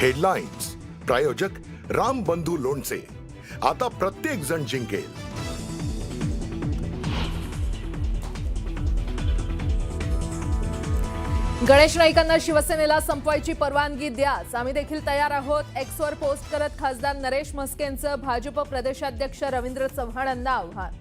Headlines प्रायोजक राम बंधू लोणचे. आता प्रत्येक जण जिंकेल. गणेश नाईकांना शिवसेनेला संपवायची परवानगी द्याच, आम्ही देखील तयार आहोत. एक्सवर पोस्ट करत खासदार नरेश म्हस्केंचं भाजप प्रदेशाध्यक्ष रवींद्र चव्हाणांना आव्हान.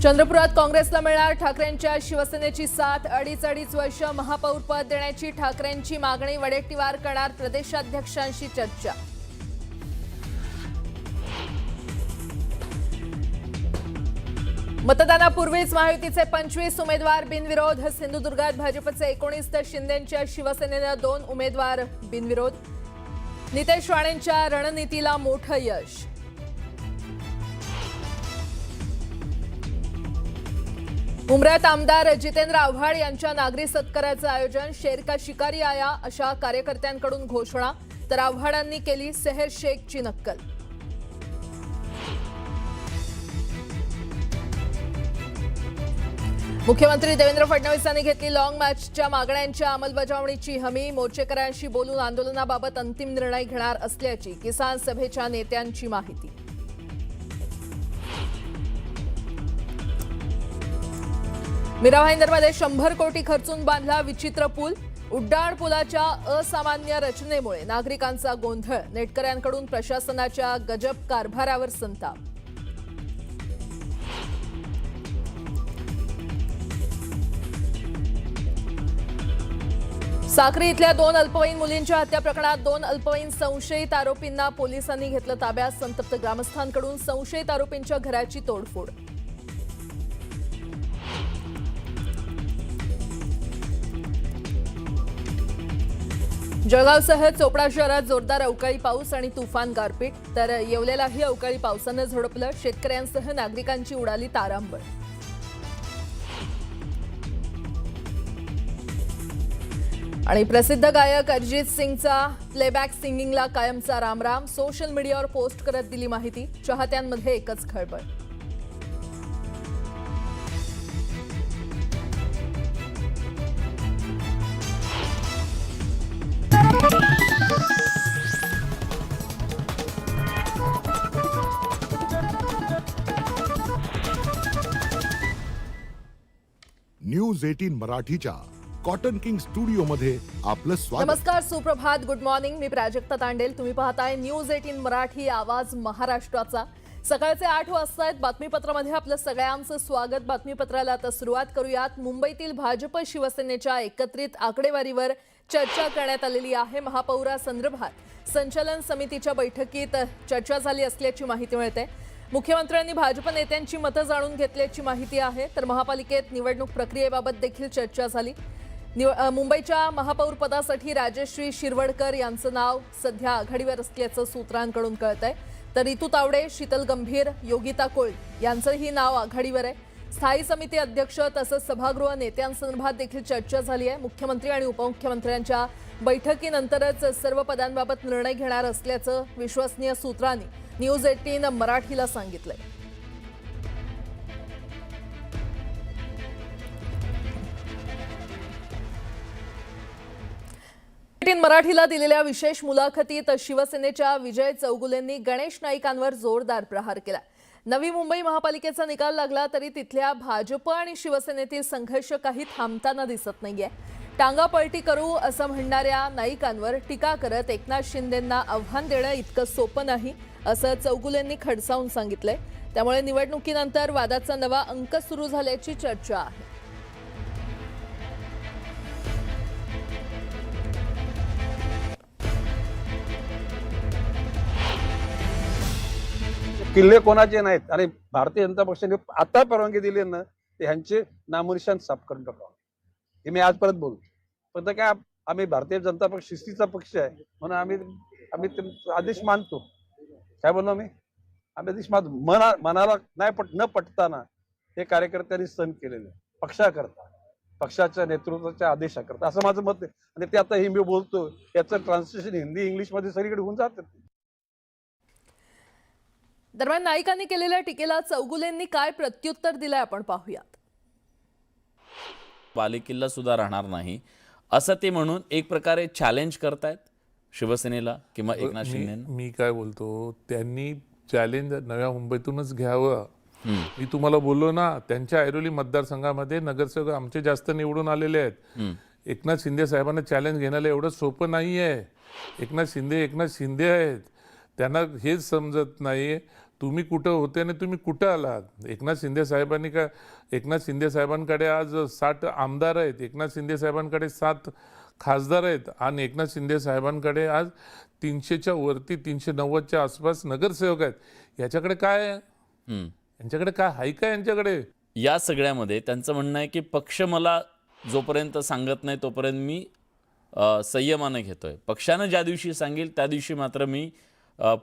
चंद्रपुरात काँग्रेसला मिळणार ठाकरेंच्या शिवसेनेची साथ. अडीच वर्ष महापौर पद देण्याची ठाकरेंची मागणी. वडेट्टीवार करणार प्रदेशाध्यक्षांशी चर्चा. मतदानापूर्वीच महायुतीचे 25 उमेदवार बिनविरोध. सिंधुदुर्गात भाजपचे 19 तर शिंदेंच्या शिवसेनेनं 2 उमेदवार बिनविरोध. नितेश राणेंच्या रणनीतीला मोठं यश. उमऱ्यात आमदार जितेंद्र आव्हाड यांच्या नागरी सत्काराचं आयोजन. शेर का शिकारी आया अशा कार्यकर्त्यांकडून घोषणा, तर आव्हाडांनी केली सेहर शेखची नक्कल. मुख्यमंत्री देवेंद्र फडणवीसांनी घेतली लॉंग मार्चच्या मागण्यांच्या अंमलबजावणीची हमी. मोर्चेकऱ्यांशी बोलून आंदोलनाबाबत अंतिम निर्णय घेणार असल्याची किसान सभेच्या नेत्यांची माहिती. मीरा भाईंदरमध्ये 100 कोटी खर्चून बांधला विचित्र पूल. उड्डाण पुलाच्या असामान्य रचनेमुळे नागरिकांचा गोंधळ. नेटकऱ्यांकडून प्रशासनाच्या गजब कारभारावर संताप. साक्री इथल्या 2 अल्पवयीन मुलींच्या हत्या प्रकरणात 2 अल्पवयीन संशयित आरोपींना पोलिसांनी घेतलं ताब्यात. संतप्त ग्रामस्थांकडून संशयित आरोपींच्या घराची तोडफोड. जळगावसह चोपडा शहरात जोरदार अवकाळी पाऊस आणि तुफान गारपीट, तर येवलेलाही अवकाळी पावसानं झोडपलं. शेतकऱ्यांसह नागरिकांची उडाली तारांबळ. आणि प्रसिद्ध गायक अरिजित सिंगचा प्लेबॅक सिंगिंगला कायमचा रामराम. सोशल मीडियावर पोस्ट करत दिली माहिती. चाहत्यांमध्ये एकच खळबळ. न्यूज 18 मराठीच्या कॉटन किंग स्टुडिओ मध्ये आपलं स्वागत. नमस्कार, सुप्रभात, गुड मॉर्निंग. मी प्राजक्ता तांडेल. तुम्ही पाहताय न्यूज 18 मराठी, आवाज महाराष्ट्राचा. सकाळचे 8 वाजता आहेत. बातमीपत्रामध्ये आपलं सगळ्यांचं स्वागत. बातमीपत्राला आता सुरुवात करूयात. मुंबईतील भाजप शिवसेनेच्या एकत्रित आकडेवारीवर चर्चा करण्यात आलेली आहे. महापौरासंदर्भात संचालन समितीच्या बैठकीत चर्चा झाली असल्याची माहिती मिळते. मुख्यमंत्र्यांनी भाजप नेत्यांची मतं जाणून घेतल्याची माहिती आहे. तर महापालिकेत निवडणूक प्रक्रियेबाबत देखील चर्चा झाली. मुंबईच्या महापौर पदासाठी राजश्री शिरवडकर यांचं नाव सध्या आघाडीवर असल्याचं सूत्रांकडून कळतंय. तर रितू तावडे, शीतल गंभीर, योगिता कोळ यांचंही नाव आघाडीवर आहे. स्थायी समिती अध्यक्ष तसंच सभागृह नेत्यांसंदर्भात देखील चर्चा झाली आहे. मुख्यमंत्री आणि उपमुख्यमंत्र्यांच्या बैठकीनंतरच सर्व पदांबाबत निर्णय घेणार असल्याचं विश्वसनीय सूत्रांनी न्यूज 18 मराठीला सांगितलंय. मराठीला दिलेल्या विशेष मुलाखतीत शिवसेनेच्या विजय चौगुलेंनी गणेश नाईकांवर जोरदार प्रहार केला. नवी मुंबई महापालिकेचा निकाल लागला तरी तिथल्या भाजप आणि शिवसेनेतील संघर्ष काही थांबताना दिसत नाहीये. टांगापलटी करू असं म्हणणाऱ्या नाईकांवर टीका करत एकनाथ शिंदेंना आव्हान देणं इतकं सोपं नाही असं चौगुलेंनी खडसावून सांगितलंय. त्यामुळे निवडणुकीनंतर वादाचा नवा अंक सुरू झाल्याची चर्चा आहे. किल्ले कोणाचे नाहीत आणि भारतीय जनता पक्षाने आता परवानगी दिली ना, ते ह्यांचे नामनिशान साफ करून टाकावं. हे मी आज परत बोलू. पण तर काय, आम्ही भारतीय जनता पक्ष शिस्तीचा पक्ष आहे म्हणून आम्ही आदेश मानतो. काय बोललो आम्ही आदेश मानतो. मनाला नाही न पटताना हे कार्यकर्त्यांनी सण केलेले पक्षाकरता, पक्षाच्या नेतृत्वाच्या आदेशाकरता, असं माझं मत आहे. आणि ते आता हे मी बोलतो याचं ट्रान्सलेशन हिंदी इंग्लिश मध्ये सगळीकडे होऊन जातं. दरम्यान नाईकांनी केलेल्या टीकेला चौगुलेंनी काय प्रत्युत्तर दिलंय आपण पाहूयात. बालेकिल्ला सुद्धा राहणार नाही असं ते म्हणून एक प्रकारे चॅलेंज करतायत शिवसेनेला किंवा एकनाथ शिंदेंना. मी काय बोलतो, त्यांनी चॅलेंज नव्या मुंबईतूनच घ्यावं. मी तुम्हाला बोललो ना, त्यांच्या ऐरोली मतदारसंघामध्ये नगरसेवक आमचे जास्त निवडून आलेले आहेत. एकनाथ शिंदे साहेबांना चॅलेंज घेण्याला एवढं सोपं नाही आहे. एकनाथ शिंदे आहेत. त्यांना हेच समजत नाही तुम्ही कुठं होते आणि तुम्ही कुठं आलात. एकनाथ शिंदे साहेबांकडे आज 60 आमदार आहेत, एकनाथ शिंदे साहेबांकडे 7 खासदार आहेत आणि एकनाथ शिंदे साहेबांकडे आज 300च्या वरती 390च्या आसपास नगरसेवक आहेत. याच्याकडे काय आहे? यांच्याकडे काय आहे का? यांच्याकडे या सगळ्यामध्ये त्यांचं म्हणणं आहे की पक्ष मला जोपर्यंत सांगत नाही तोपर्यंत मी संयमानं घेतोय. पक्षानं ज्या दिवशी सांगेल त्या दिवशी मात्र मी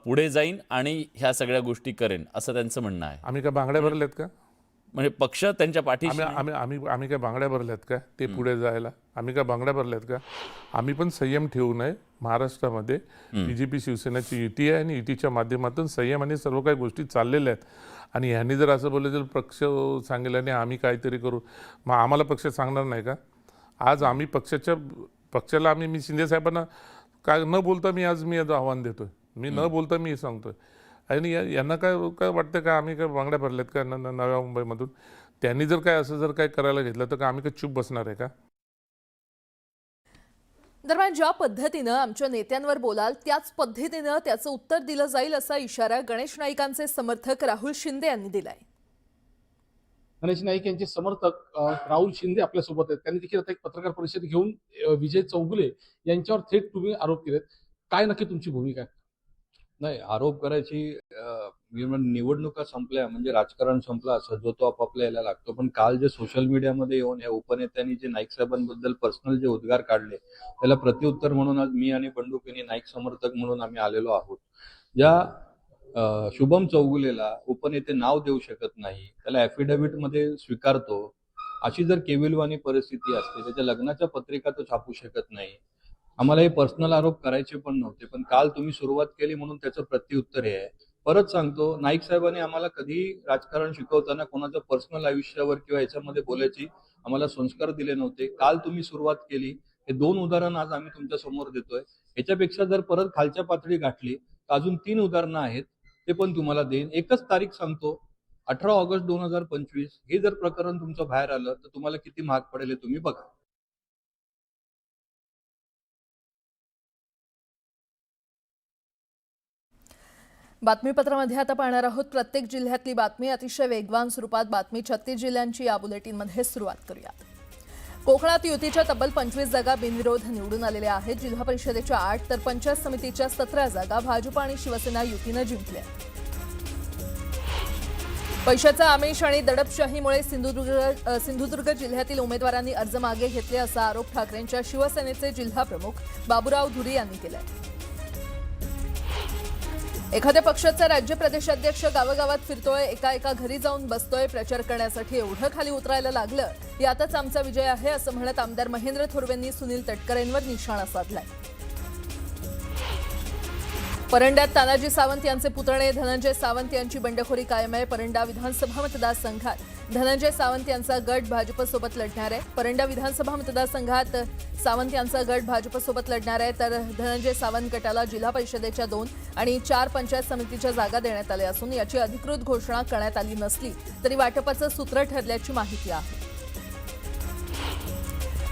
पुढे जाईन आणि ह्या सगळ्या गोष्टी करेन असं त्यांचं म्हणणं आहे. आम्ही काय बांगड्या भरल्यात का? म्हणजे पक्ष त्यांच्या पाठीशी आम्ही काय बांगड्या भरल्यात का ते पुढे जायला? आम्ही काय बांगड्या भरल्यात का? आम्ही पण संयम ठेवू नये. महाराष्ट्रामध्ये बीजेपी शिवसेनेची युती आहे आणि युतीच्या माध्यमातून संयम आणि सर्व काही गोष्टी चाललेल्या आहेत. आणि ह्यांनी जर असं बोललं तर पक्ष सांगेल आणि आम्ही काहीतरी करू, मग आम्हाला पक्ष सांगणार नाही का? आज आम्ही पक्षाला मी शिंदे साहेबांना काय न बोलता मी आव्हान देतोय. मी न बोलता मी सांगतोय. आणि यांना काय वाटतं का आम्ही काय बांगड्या भरल्यात का नव्या मुंबईमधून? त्यांनी जर काय करायला घेतलं तर आम्ही काय चूप बसणार आहे का? दरम्यान ज्या पद्धतीनं आमच्या नेत्यांवर बोलाल त्याच पद्धतीनं त्याचं उत्तर दिलं जाईल असा इशारा गणेश नाईकांचे समर्थक राहुल शिंदे यांनी दिलाय. गणेश नाईक यांचे समर्थक राहुल शिंदे आपल्यासोबत आहेत. त्यांनी देखील आता एक पत्रकार परिषद घेऊन विजय चौगुले यांच्यावर थेट तुम्ही आरोप केलेत. काय नक्की तुमची भूमिका आहे? नाही, आरोप करायची निवडणुका संपल्या म्हणजे राजकारण संपलं असं जो तो आपापल्या यायला लागतो. पण काल जे सोशल मीडियामध्ये येऊन या उपनेत्यांनी जे नाईक साहेबांबद्दल पर्सनल जे उद्गार काढले त्याला प्रत्युत्तर म्हणून आज मी आणि बंडू किनी नाईक समर्थक म्हणून आम्ही आलेलो आहोत. ज्या शुभम चौगुलेला उपनेते नाव देऊ शकत नाही, त्याला ऍफिडेव्हिट मध्ये स्वीकारतो, अशी जर केविलवाणी परिस्थिती असते, त्याच्या लग्नाच्या पत्रिका तो छापू शकत नाही. आम्हाला हे पर्सनल आरोप करायचे पण नव्हते, पण काल तुम्ही सुरुवात केली म्हणून त्याचं प्रत्युत्तर हे आहे. परत सांगतो, नाईक साहेबांनी आम्हाला कधी राजकारण शिकवताना कोणाच्या पर्सनल आयुष्यावर किंवा याच्यामध्ये बोलायची आम्हाला संस्कार दिले नव्हते. काल तुम्ही सुरुवात केली, हे 2 उदाहरण आज आम्ही तुमच्या समोर देतोय. याच्यापेक्षा जर परत खालच्या पातळी गाठली तर अजून 3 उदाहरणं आहेत, ते पण तुम्हाला देईन. एकच तारीख सांगतो, 18 ऑगस्ट 2025 हे जर प्रकरण तुमचं बाहेर आलं तर तुम्हाला किती महाग पडेल हे तुम्ही बघा. बातमीपत्रामध्ये आता पाहणार आहोत प्रत्येक जिल्ह्यातली बातमी अतिशय वेगवान स्वरूपात. बातमी 36 जिल्ह्यांची या बुलेटिनमध्ये सुरुवात करूयात. कोकणात युतीच्या तब्बल 25 जागा बिनविरोध निवडून आलेल्या आहेत. जिल्हा परिषदेच्या 8 तर पंचायत समितीच्या 17 जागा भाजप आणि शिवसेना युतीनं जिंकल्या. पैशाचा आमिष आणि दडपशाहीमुळे सिंधुदुर्ग जिल्ह्यातील उमेदवारांनी अर्ज मागे घेतले असा आरोप ठाकरेंच्या शिवसेनेचे जिल्हा प्रमुख बाबूराव धुरी यांनी केलाय. एखाद्या पक्षाचा राज्य प्रदेशाध्यक्ष गावागावात फिरतोय, एका घरी जाऊन बसतोय, प्रचार करण्यासाठी एवढं खाली उतरायला लागलं यातच आमचा विजय आहे असं म्हणत आमदार महेंद्र थोरवेंनी सुनील तटकरेंवर निशाणा साधलाय. परंड्यात तानाजी सावंत यांचे पुतणे धनंजय सावंत यांची बंडखोरी कायम आहे. परंडा विधानसभा मतदारसंघात धनंजय सावंत यांचा गट भाजपसोबत लढणार आहे. परंडा विधानसभा मतदारसंघात सावंत यांचा गट भाजपसोबत लढणार आहे, तर धनंजय सावंत गटाला जिल्हा परिषदेच्या 2 आणि 4 पंचायत समितीच्या जागा देण्यात आल्या असून याची अधिकृत घोषणा करण्यात आली नसली तरी वाटपाचं सूत्र ठरल्याची माहिती आहे.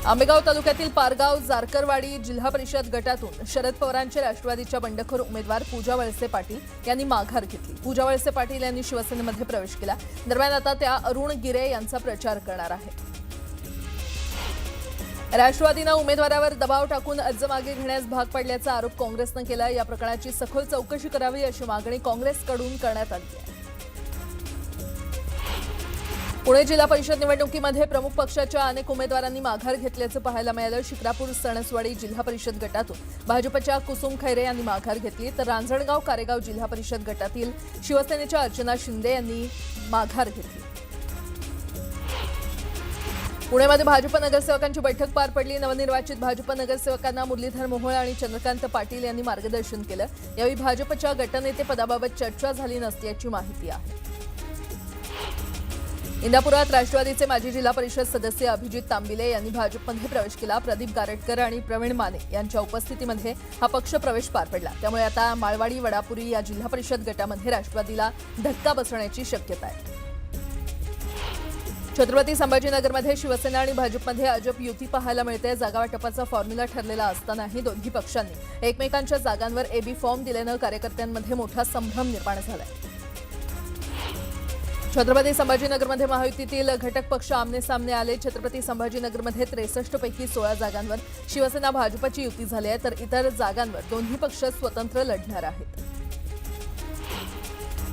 आंबेगाव तालुक्यातील पारगाव जारकरवाडी जिल्हा परिषद गटातून शरद पवारांचे राष्ट्रवादीच्या बंडखोर उमेदवार पूजा वळसे पाटील यांनी माघार घेतली. पूजा वळसे पाटील यांनी शिवसेनेमध्ये प्रवेश केला. दरम्यान आता त्या अरुण गिरे यांचा प्रचार करणार आहेत. राष्ट्रवादीनं उमेदवारावर दबाव टाकून अर्ज मागे घेण्यास भाग पाडल्याचा आरोप काँग्रेसनं केला. या प्रकरणाची सखोल चौकशी करावी अशी मागणी काँग्रेसकडून करण्यात आली आहे. पुणे जिल्हा परिषद निवडणुकीमध्ये प्रमुख पक्षाच्या अनेक उमेदवारांनी माघार घेतल्याचं पाहायला मिळालं. शिक्रापूर सणसवाडी जिल्हा परिषद गटातून भाजपच्या कुसुम खैरे यांनी माघार घेतली, तर रांजणगाव कारेगाव जिल्हा परिषद गटातील शिवसेनेच्या अर्चना शिंदे यांनी माघार घेतली. पुण्यामध्ये भाजप नगरसेवकांची बैठक पार पडली. नवनिर्वाचित भाजप नगरसेवकांना मुरलीधर मोहोळ आणि चंद्रकांत पाटील यांनी मार्गदर्शन केलं. यावेळी भाजपच्या गटनेते पदाबाबत चर्चा झाली नसल्याची माहिती आहे. इंदापुरात राष्ट्रवादीचे माजी जिल्हा परिषद सदस्य अभिजित तांबिले यांनी भाजपमध्ये प्रवेश केला. प्रदीप गारटकर आणि प्रवीण माने यांच्या उपस्थितीमध्ये हा पक्ष प्रवेश पार पडला. त्यामुळे आता माळवाडी वडापुरी या जिल्हा परिषद गटामध्ये राष्ट्रवादीला धक्का बसण्याची शक्यता आहे. छत्रपती संभाजीनगरमध्ये शिवसेना आणि भाजपमध्ये अजब युती पाहायला मिळते. जागा वाटपाचा फॉर्म्युला ठरलेला असतानाही दोन्ही पक्षांनी एकमेकांच्या जागांवर एबी फॉर्म दिल्यानं कार्यकर्त्यांमध्ये मोठा संभ्रम निर्माण झालाय. छत्रपती संभाजीनगरमध्ये महायुतीतील घटक पक्ष आमने सामने आले. छत्रपती संभाजीनगरमध्ये 63 पैकी 16 जागांवर शिवसेना भाजपची युती झाली आहे, तर इतर जागांवर दोन्ही पक्ष स्वतंत्र लढणार आहेत.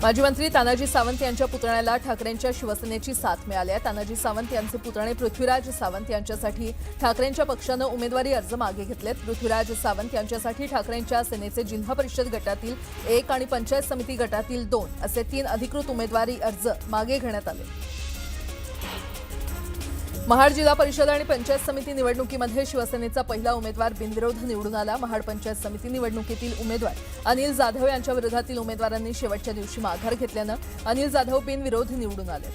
माजी मंत्री तानाजी सावंत यांच्या पुतण्याला ठाकरेंच्या शिवसेनेची साथ मिळाली आहे. तानाजी सावंत यांचे पुतणे पृथ्वीराज सावंत यांच्यासाठी ठाकरेंच्या पक्षानं उमेदवारी अर्ज मागे घेतलेत. पृथ्वीराज सावंत यांच्यासाठी ठाकरेंच्या सेनेचे जिल्हा परिषद गटातील 1 आणि पंचायत समिती गटातील 2 असे 3 अधिकृत उमेदवारी अर्ज मागे घेण्यात आले. महाड जिल्हा परिषद आणि पंचायत समिती निवडणुकीमध्ये शिवसेनेचा पहिला उमेदवार बिनविरोध निवडून आला. महाड पंचायत समिती निवडणुकीतील उमेदवार अनिल जाधव यांच्या विरोधातील उमेदवारांनी शेवटच्या दिवशी माघार घेतल्यानं अनिल जाधव बिनविरोध निवडून आले.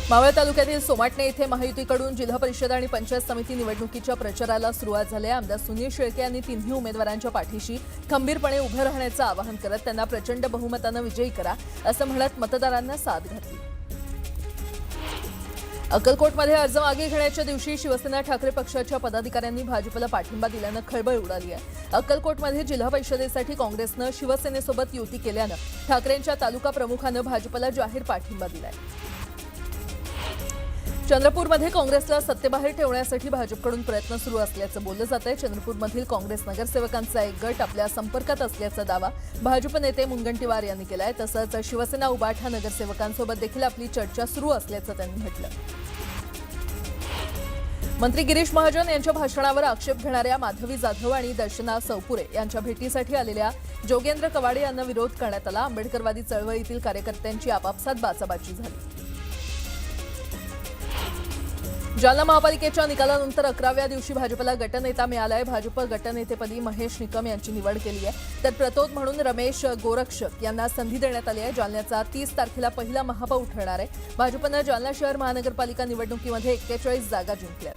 मावळ तालुक्यातील सोमाटणे इथे महायुतीकडून जिल्हा परिषद आणि पंचायत समिती निवडणुकीच्या प्रचाराला सुरुवात झाली आहे. आमदार सुनील शेळके यांनी तिन्ही उमेदवारांच्या पाठीशी खंबीरपणे उभं राहण्याचं आवाहन करत त्यांना प्रचंड बहुमतानं विजयी करा असं म्हणत मतदारांना साथ घातली. अक्कलकोटमध्ये अर्ज मागे घेण्याच्या दिवशी शिवसेना ठाकरे पक्षाच्या पदाधिकाऱ्यांनी भाजपला पाठिंबा दिल्यानं खळबळ उडाली आहे. अक्कलकोटमध्ये जिल्हा परिषदेसाठी काँग्रेसनं शिवसेनेसोबत युती केल्यानं ठाकरेंच्या तालुका प्रमुखानं भाजपला जाहीर पाठिंबा दिलाय. चंद्रपूरमध्ये काँग्रेसला सत्तेबाहेर ठेवण्यासाठी भाजपकडून प्रयत्न सुरू असल्याचं बोललं जात आहे. चंद्रपूरमधील काँग्रेस नगरसेवकांचा एक गट आपल्या संपर्कात असल्याचा दावा भाजप नेते मुनगंटीवार यांनी केला आहे. तसंच शिवसेना उबाठा नगरसेवकांसोबत देखील आपली चर्चा सुरू असल्याचं त्यांनी म्हटलं. मंत्री गिरीश महाजन यांच्या भाषणावर आक्षेप घेणाऱ्या माधवी जाधव आणि दर्शना सौपुरे यांच्या भेटीसाठी आलेल्या जोगेंद्र कवाडे यांना विरोध करण्यात आला. आंबेडकरवादी चळवळीतील कार्यकर्त्यांची आपापसात बाचाबाची झाली. जालना महापालिकेच्या निकालानंतर 11व्या दिवशी भाजपला गटनेता मिळाला आहे. भाजप गटनेतेपदी महेश निकम यांची निवड केली आहे, तर प्रतोद म्हणून रमेश गोरक्षक यांना संधी देण्यात आली आहे. जालन्याचा 30 तारखेला पहिला महापौर ठरणार आहे. भाजपनं जालना शहर महानगरपालिका निवडणुकीमध्ये 41 जागा जिंकल्या.